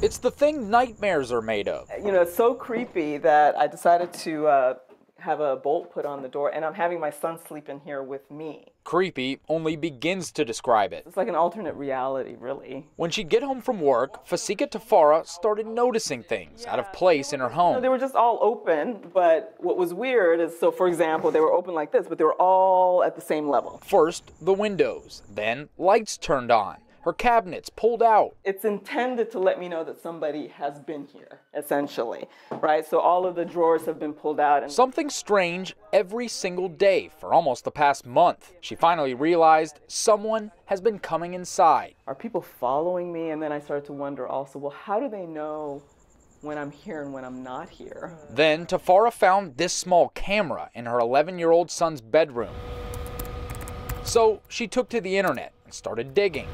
It's the thing nightmares are made of. You know, it's so creepy that I decided to have a bolt put on the door, and I'm having my son sleep in here with me. Creepy only begins to describe it. It's like an alternate reality, really. When she'd get home from work, Fasika Tafara started noticing things out of place in her home. They were just all open, but what was weird is, so for example, they were open like this, but they were all at the same level. First, the windows, then lights turned on, her cabinets pulled out. It's intended to let me know that somebody has been here, essentially, right? So all of the drawers have been pulled out. And something strange every single day for almost the past month. She finally realized someone has been coming inside. Are people following me? And then I started to wonder also, well, how do they know when I'm here and when I'm not here? Then Tafara found this small camera in her 11-year-old son's bedroom. So she took to the internet and started digging.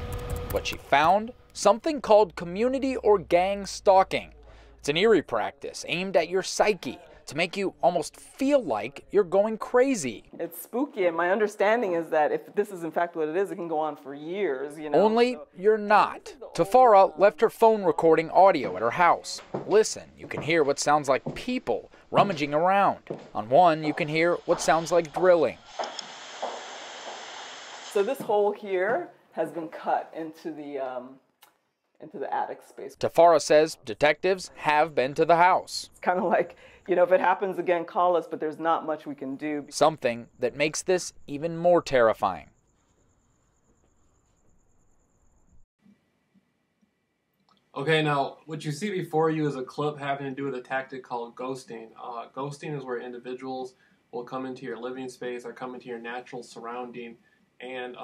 What she found? Something called community or gang stalking. It's an eerie practice aimed at your psyche to make you almost feel like you're going crazy. It's spooky, and my understanding is that if this is in fact what it is, it can go on for years, you know. Only you're not. Tafara left her phone recording audio at her house. Listen, you can hear what sounds like people rummaging around. On one, you can hear what sounds like drilling. So this hole here has been cut into the attic space. Tafara says detectives have been to the house. It's kind of like, you know, if it happens again, call us, but there's not much we can do. Something that makes this even more terrifying. Okay, now what you see before you is a clip having to do with a tactic called ghosting. Ghosting is where individuals will come into your living space or come into your natural surrounding and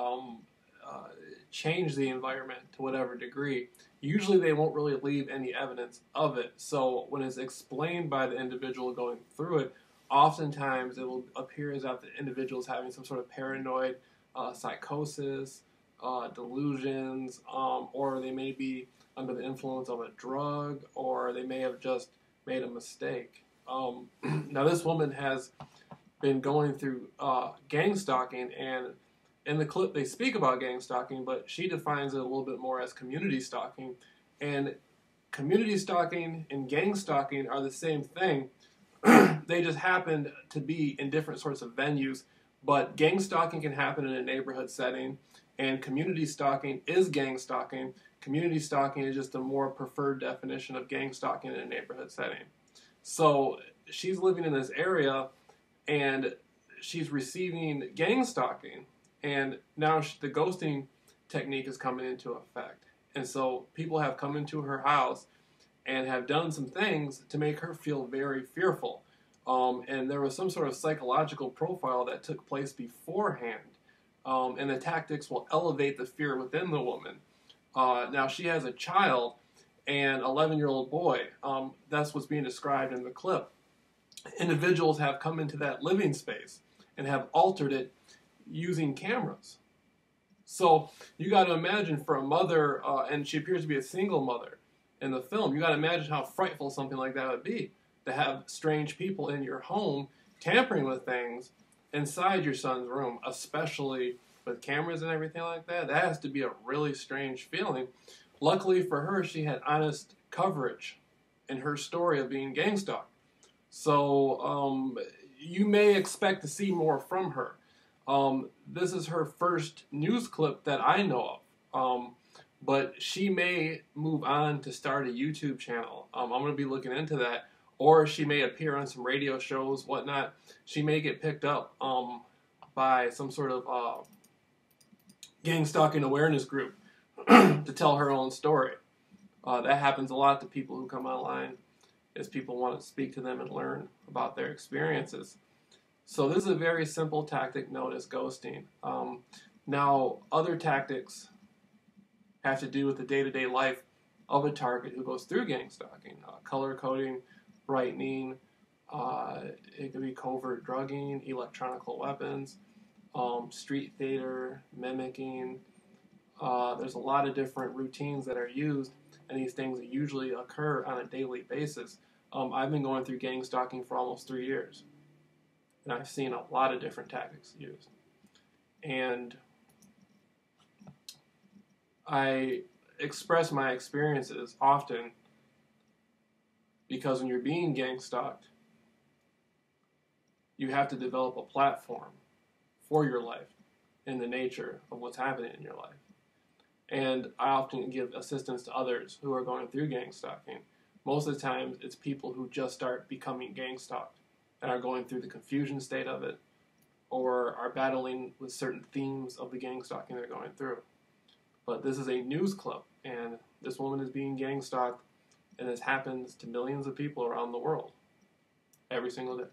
change the environment to whatever degree. Usually they won't really leave any evidence of it. So when it's explained by the individual going through it, oftentimes it will appear as if the individual is having some sort of paranoid psychosis, delusions, or they may be under the influence of a drug, or they may have just made a mistake. Now this woman has been going through gang stalking, and in the clip, they speak about gang stalking, but she defines it a little bit more as community stalking. And community stalking and gang stalking are the same thing. They just happen to be in different sorts of venues. But gang stalking can happen in a neighborhood setting, and community stalking is gang stalking. Community stalking is just a more preferred definition of gang stalking in a neighborhood setting. So she's living in this area, and she's receiving gang stalking. And now the ghosting technique is coming into effect. And so people have come into her house and have done some things to make her feel very fearful. And there was some sort of psychological profile that took place beforehand. And the tactics will elevate the fear within the woman. Now she has a child and 11-year-old boy. That's what's being described in the clip. Individuals have come into that living space and have altered it using cameras. So you got to imagine for a mother, and she appears to be a single mother in the film, you got to imagine how frightful something like that would be, to have strange people in your home tampering with things inside your son's room, especially with cameras and everything like that. That has to be a really strange feeling. Luckily for her, she had honest coverage in her story of being gang stalked. So you may expect to see more from her. This is her first news clip that I know of, but she may move on to start a YouTube channel. I'm going to be looking into that, or she may appear on some radio shows, whatnot. She may get picked up by some sort of gang stalking awareness group to tell her own story. That happens a lot to people who come online, is people want to speak to them and learn about their experiences. So this is a very simple tactic known as ghosting. Now, other tactics have to do with the day-to-day life of a target who goes through gang stalking. Color coding, brightening, it could be covert drugging, electronic weapons, street theater, mimicking. There's a lot of different routines that are used, and these things usually occur on a daily basis. I've been going through gang stalking for almost 3 years. And I've seen a lot of different tactics used. And I express my experiences often Because when you're being gang stalked, you have to develop a platform for your life in the nature of what's happening in your life. And I often give assistance to others who are going through gang stalking. Most of the time, it's people who just start becoming gang stalked and are going through the confusion state of it, or are battling with certain themes of the gang stalking they're going through. But this is a news clip, and this woman is being gang stalked, and this happens to millions of people around the world every single day.